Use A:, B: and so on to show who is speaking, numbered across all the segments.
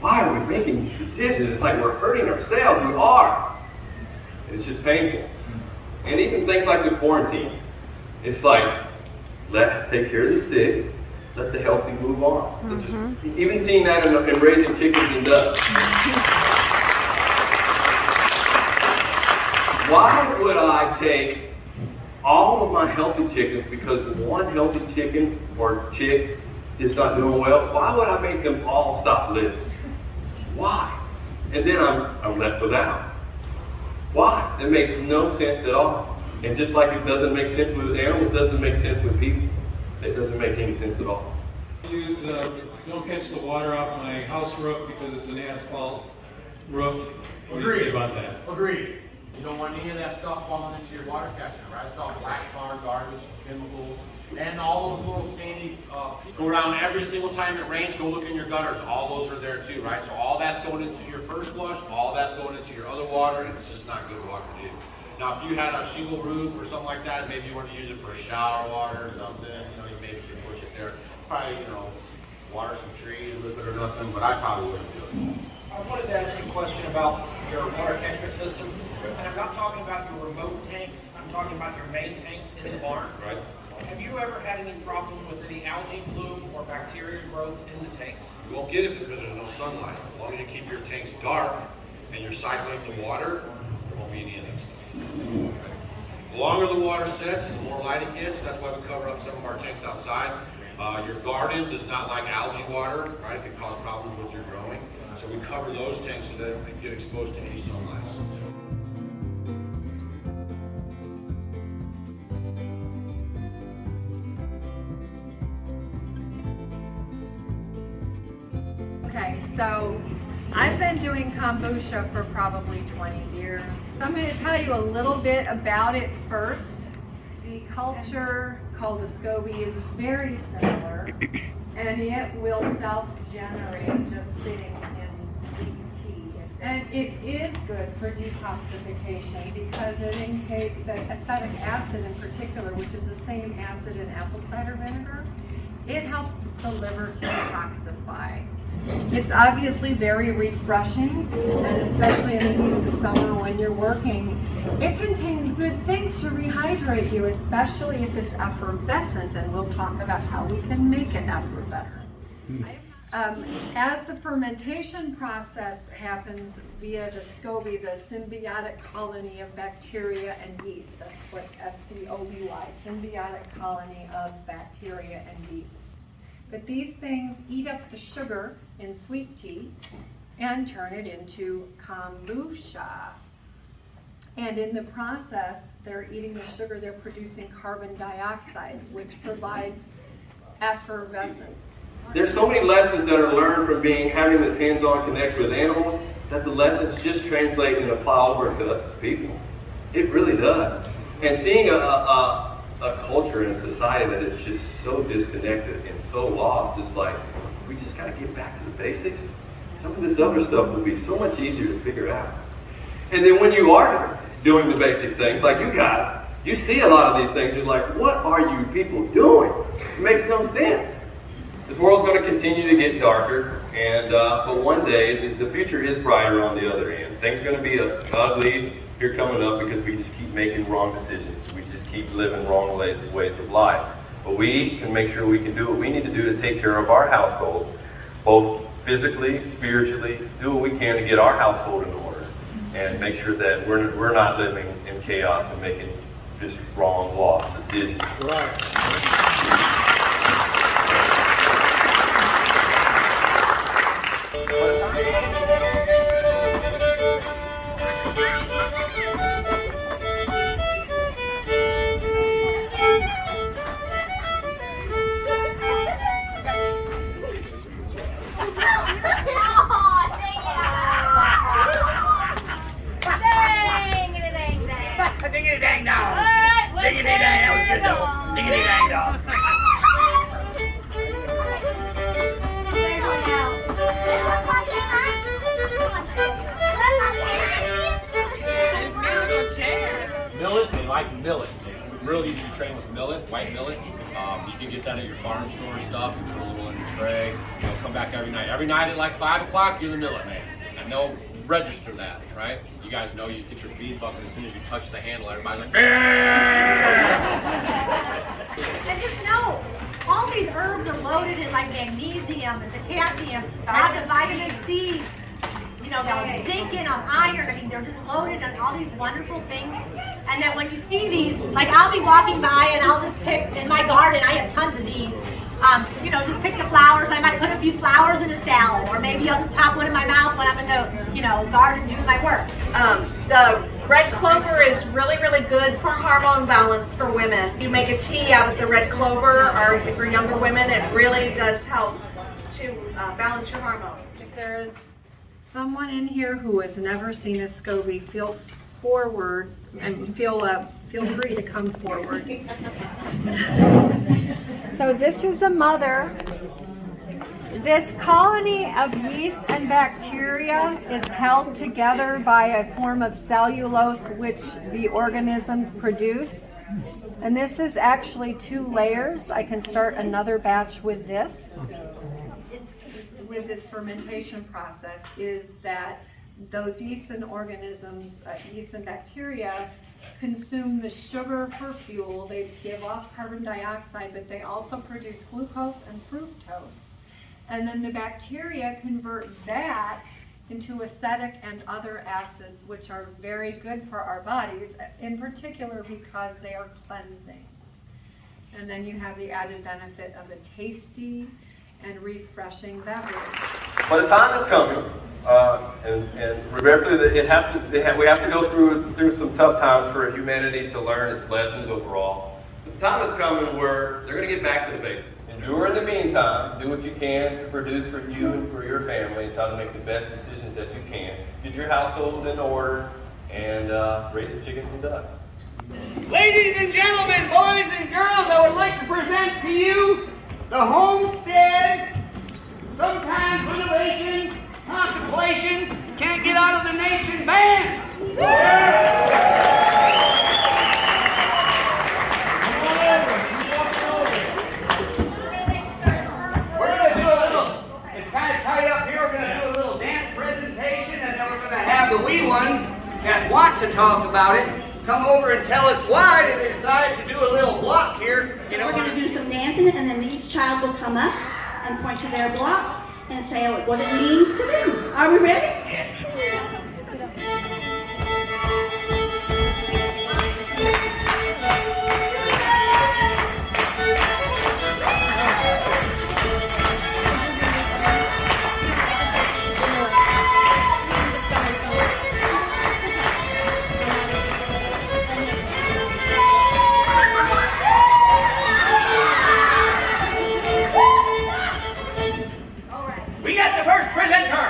A: why are we making these decisions? It's like we're hurting ourselves. We are. It's just painful. And even things like the quarantine. It's like, take care of the sick, let the healthy move on. It's just, even seeing that in raising chickens and ducks. Why would I take all of my healthy chickens because one healthy chicken or chick is not doing well? Why would I make them all stop living? Why? And then I'm left without. Why? It makes no sense at all. And just like it doesn't make sense with animals, it doesn't make sense with people. It doesn't make any sense at all.
B: Don't catch the water off my house roof because it's an asphalt roof. What do you say about that?
C: Agreed. You don't want any of that stuff falling into your water catchment, right? It's all black tar, garbage, chemicals, and all those little sandy, go around every single time it rains, go look in your gutters. All those are there too, right? So all that's going into your first flush, all that's going into your other water, and it's just not good water to do. Now, if you had a shingle roof or something like that, and maybe you wanted to use it for shower water or something, you maybe could push it there. Probably, water some trees with it or nothing, but I probably wouldn't do it.
D: I wanted to ask you a question about your water catchment system. And I'm not talking about your remote tanks, I'm talking about your main tanks in the barn.
C: Right.
D: Have you ever had any problem with any algae bloom or bacteria growth in the tanks?
C: You won't get it because there's no sunlight. As long as you keep your tanks dark and you're cycling the water, there won't be any of that stuff. The longer the water sets and the more light it gets, that's why we cover up some of our tanks outside. Your garden does not like algae water, right? It can cause problems with your growing. So we cover those tanks so that they don't get exposed to any sunlight.
E: Okay, so I've been doing kombucha for probably 20 years. So I'm going to tell you a little bit about it first. The culture called a SCOBY is very similar, and it will self-generate just sitting in sweet tea. And it is good for detoxification because the acetic acid in particular, which is the same acid in apple cider vinegar, it helps the liver to detoxify. It's obviously very refreshing, and especially in the heat of the summer when you're working, it contains good things to rehydrate you, especially if it's effervescent, and we'll talk about how we can make it effervescent. As the fermentation process happens via the SCOBY, the symbiotic colony of bacteria and yeast, that's what SCOBY, symbiotic colony of bacteria and yeast. But these things eat up the sugar in sweet tea and turn it into kombucha. And in the process, they're eating the sugar, they're producing carbon dioxide, which provides effervescence.
A: There's so many lessons that are learned from having this hands-on connection with animals that the lessons just translate and apply over to us as people. It really does. And seeing a culture and a society that is just so disconnected and so lost, it's like, we just got to get back to the basics. Some of this other stuff will be so much easier to figure out. And then when you are doing the basic things, like you guys, you see a lot of these things, you're like, what are you people doing? It makes no sense. This world's going to continue to get darker, and but one day, the future is brighter on the other end. Things are going to be ugly here coming up because we just keep making wrong decisions. We just keep living wrong ways of life. But we can make sure we can do what we need to do to take care of our household, both physically, spiritually, do what we can to get our household in order, and make sure that we're not living in chaos and making just wrong, lost decisions.
F: Right.
C: real easy to train with millet, white millet. You can get that at your farm store and stuff. You put a little in your tray. You'll come back every night. Every night at like 5 o'clock, you're the millet man. And they'll register that, right? You guys know you get your feed bucket as soon as you touch the handle, everybody's like,
G: And just know, all these herbs are loaded in like magnesium and potassium, lots of vitamin C, you know, they'll zinc in on iron. I mean, they're just loaded on all these wonderful things. And then when you see these, like I'll be walking by and I'll just pick, in my garden, I have tons of these. You know, just pick the flowers. I might put a few flowers in a salad, or maybe I'll just pop one in my mouth when I'm in the, you know, garden doing my work.
H: The red clover is really, really good for hormone balance for women. You make a tea out of the red clover, or for younger women, it really does help to balance your hormones.
E: If there's someone in here who has never seen a SCOBY, feel forward and feel free to come forward. So this is a mother. This colony of yeast and bacteria is held together by a form of cellulose which the organisms produce. And this is actually 2 layers. I can start another batch with this. With this fermentation process is that those yeast and organisms, yeast and bacteria, consume the sugar for fuel. They give off carbon dioxide, but they also produce glucose and fructose. And then the bacteria convert that into acetic and other acids, which are very good for our bodies, in particular because they are cleansing. And then you have the added benefit of a tasty and refreshing beverage.
A: But the time is coming, and regretfully, we have to go through some tough times for humanity to learn its lessons overall. But the time is coming where they're going to get back to the basics. And during the meantime, do what you can to produce for you and for your family, and try to make the best decisions that you can. Get your household in order, and raise some chickens and ducks.
I: Ladies and gentlemen, boys and girls, I would like to present to you the Homestead, sometimes renovation, contemplation, can't get out of the nation band. We're going to do a little, it's kind of tight up here, we're going to do a little dance presentation, and then we're going to have the wee ones that want to talk about it come over and tell us why they decided to do a little block here. You know,
J: we're going to do some dancing, and then each child will come up and point to their block and say what it means to them. Are we ready?
I: Yes. We got the first presenter.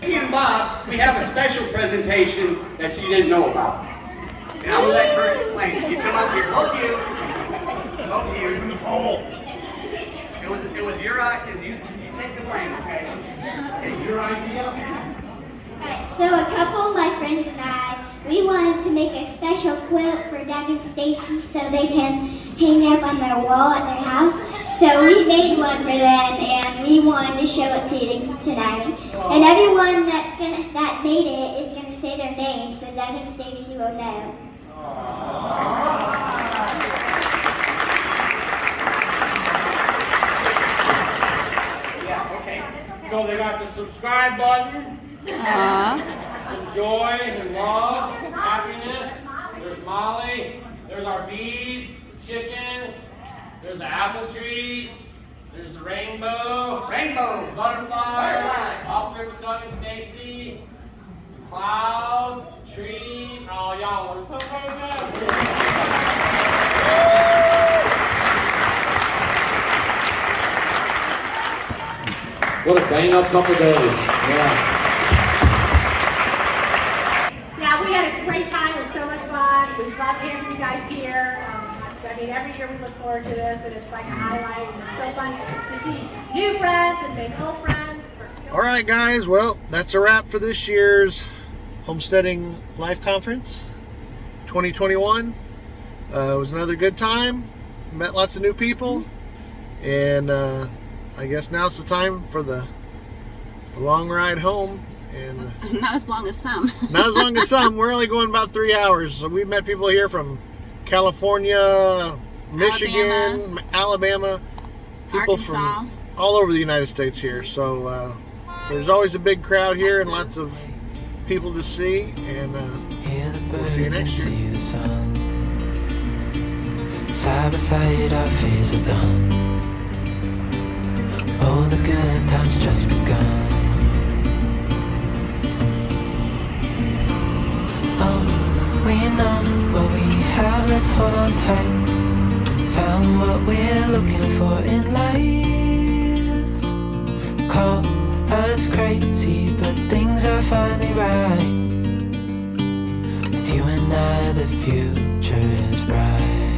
I: Me and Bob, we have a special presentation that you didn't know about. And I'm gonna let her explain. You come up here, both of you. Both of you. Oh. It was your idea. You take the blame, okay? It's your idea.
K: Alright, so a couple of my friends and I, we wanted to make a special quilt for Doug and Stacy so they can hang up on their wall at their house. So we made one for them, and we wanted to show it to you tonight. And everyone that made it is gonna say their name, so Doug and Stacy will know.
C: Yeah, okay. So they got the subscribe button, some joy and love, happiness. There's Molly, there's our bees, chickens, there's the apple trees, there's the rainbow, butterflies, off grid with Doug and Stacy, clouds, trees. Oh, y'all are so very good. What a bang up couple days. Yeah.
G: We love having you guys here. I mean, every year we look forward to this, and it's like a highlight. And it's so fun to see new friends and make old friends.
F: All right, guys. Well, that's a wrap for this year's Homesteading Life Conference 2021. It was another good time. Met lots of new people, and I guess now it's the time for the long ride home. And
L: not as long as some.
F: Not as long as some. We're only going about 3 hours. So we met people here from California, Michigan, Alabama, people
L: Arkansas.
F: from all over the United States here. So there's always a big crowd here and lots of people to see. And we'll see you next year.
M: Side by side our fears are done. Oh, the good times just begun. We know what we have, let's hold on tight. Found what we're looking for in life. Call us crazy, but things are finally right. With you and I, the future is bright.